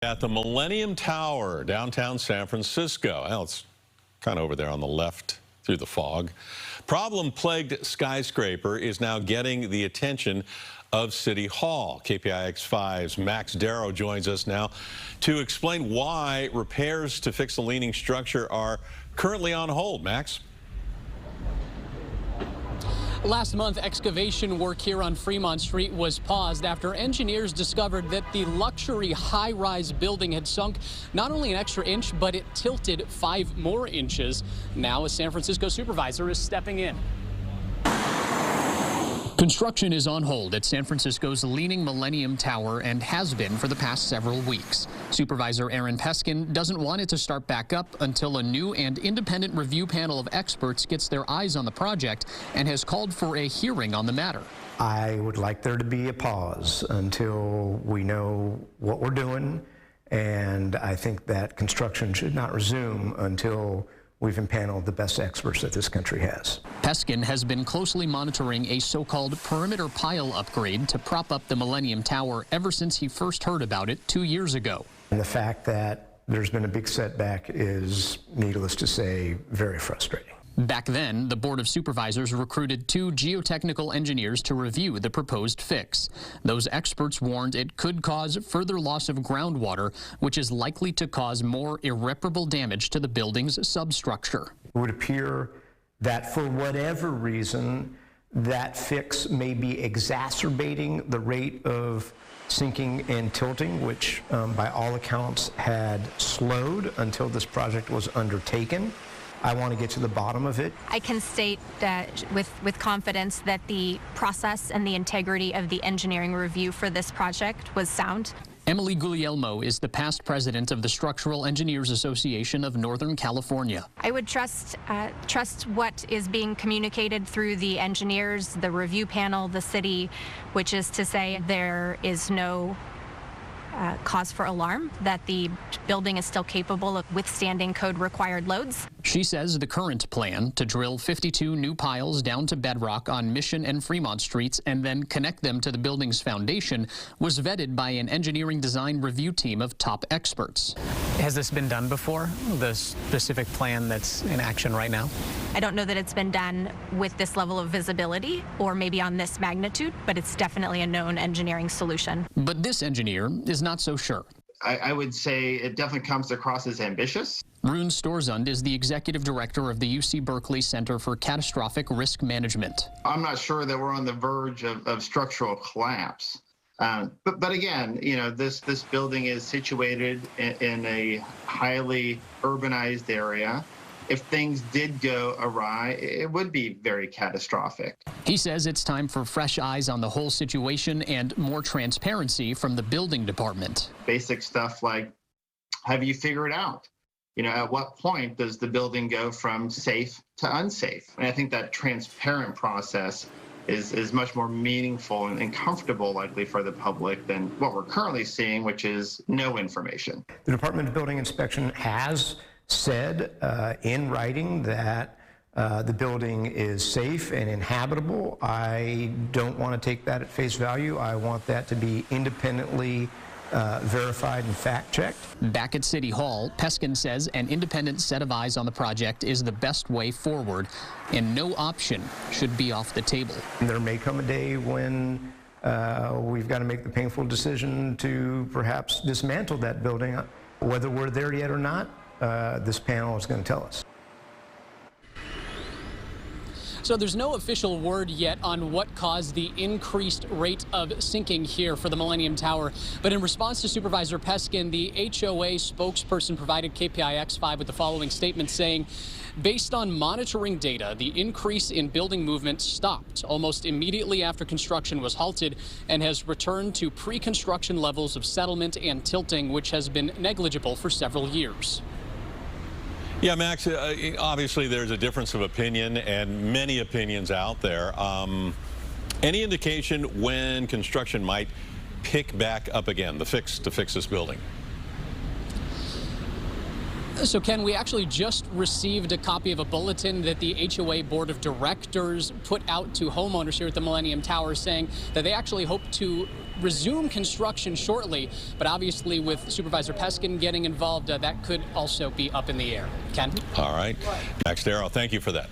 At the Millennium Tower, downtown San Francisco. Well, it's kind of over there on the left through the fog. Problem-plagued Skyscraper is now getting the attention of City Hall. KPIX5's Max Darrow joins us now to explain why repairs to fix the leaning structure are currently on hold. Max? Last month, excavation work here on Fremont Street was paused after engineers discovered that the luxury high-rise building had sunk not only an extra inch, but it tilted 5 more inches. Now a San Francisco supervisor is stepping in. Construction is on hold at San Francisco's leaning Millennium Tower and has been for the past several weeks. Supervisor Aaron Peskin doesn't want it to start back up until a new and independent review panel of experts gets their eyes on the project and has called for a hearing on the matter. I would like there to be a pause until we know what we're doing, and I think that construction should not resume until we've impaneled the best experts that this country has. Peskin has been closely monitoring a so-called perimeter pile upgrade to prop up the Millennium Tower ever since he first heard about it 2 years ago. And the fact that there's been a big setback is, needless to say, very frustrating. Back then, the Board of Supervisors recruited 2 geotechnical engineers to review the proposed fix. Those experts warned it could cause further loss of groundwater, which is likely to cause more irreparable damage to the building's substructure. It would appear that for whatever reason, that fix may be exacerbating the rate of sinking and tilting, which by all accounts had slowed until this project was undertaken. I want to get to the bottom of it. I can state that with confidence that the process and the integrity of the engineering review for this project was sound. Emily Guglielmo is the past president of the Structural Engineers Association of Northern California. I would trust what is being communicated through the engineers, the review panel, the city, which is to say there is no cause for alarm, that the building is still capable of withstanding code-required loads. She says the current plan to drill 52 new piles down to bedrock on Mission and Fremont Streets and then connect them to the building's foundation was vetted by an engineering design review team of top experts. Has this been done before, the specific plan that's in action right now? I don't know that it's been done with this level of visibility or maybe on this magnitude, but it's definitely a known engineering solution. But this engineer is not so sure. I would say it definitely comes across as ambitious. Rune Storzund is the executive director of the UC Berkeley Center for Catastrophic Risk Management. I'm not sure that we're on the verge of structural collapse. But again, you know, this building is situated in a highly urbanized area. If things did go awry, it would be very catastrophic. He says it's time for fresh eyes on the whole situation and more transparency from the building department. Basic stuff like, have you figured out, you know, at what point does the building go from safe to unsafe? And I think that transparent process is much more meaningful and comfortable likely for the public than what we're currently seeing, which is no information. The Department of Building Inspection has said in writing that the building is safe and inhabitable. I don't want to take that at face value. I want that to be independently verified and fact-checked. Back at City Hall, Peskin says an independent set of eyes on the project is the best way forward, and no option should be off the table. There may come a day when we've got to make the painful decision to perhaps dismantle that building. Whether we're there yet or not, this panel is going to tell us. So there's no official word yet on what caused the increased rate of sinking here for the Millennium Tower. But in response to Supervisor Peskin, the HOA spokesperson provided KPIX5 with the following statement saying, based on monitoring data, the increase in building movement stopped almost immediately after construction was halted and has returned to pre-construction levels of settlement and tilting, which has been negligible for several years. Yeah, Max, obviously there's a difference of opinion and many opinions out there. Any indication when construction might pick back up again, the fix to fix this building? So, Ken, we actually just received a copy of a bulletin that the HOA Board of Directors put out to homeowners here at the Millennium Tower, saying that they actually hope to resume construction shortly. But obviously, with Supervisor Peskin getting involved, that could also be up in the air. Ken? All right. Max Darrow, thank you for that.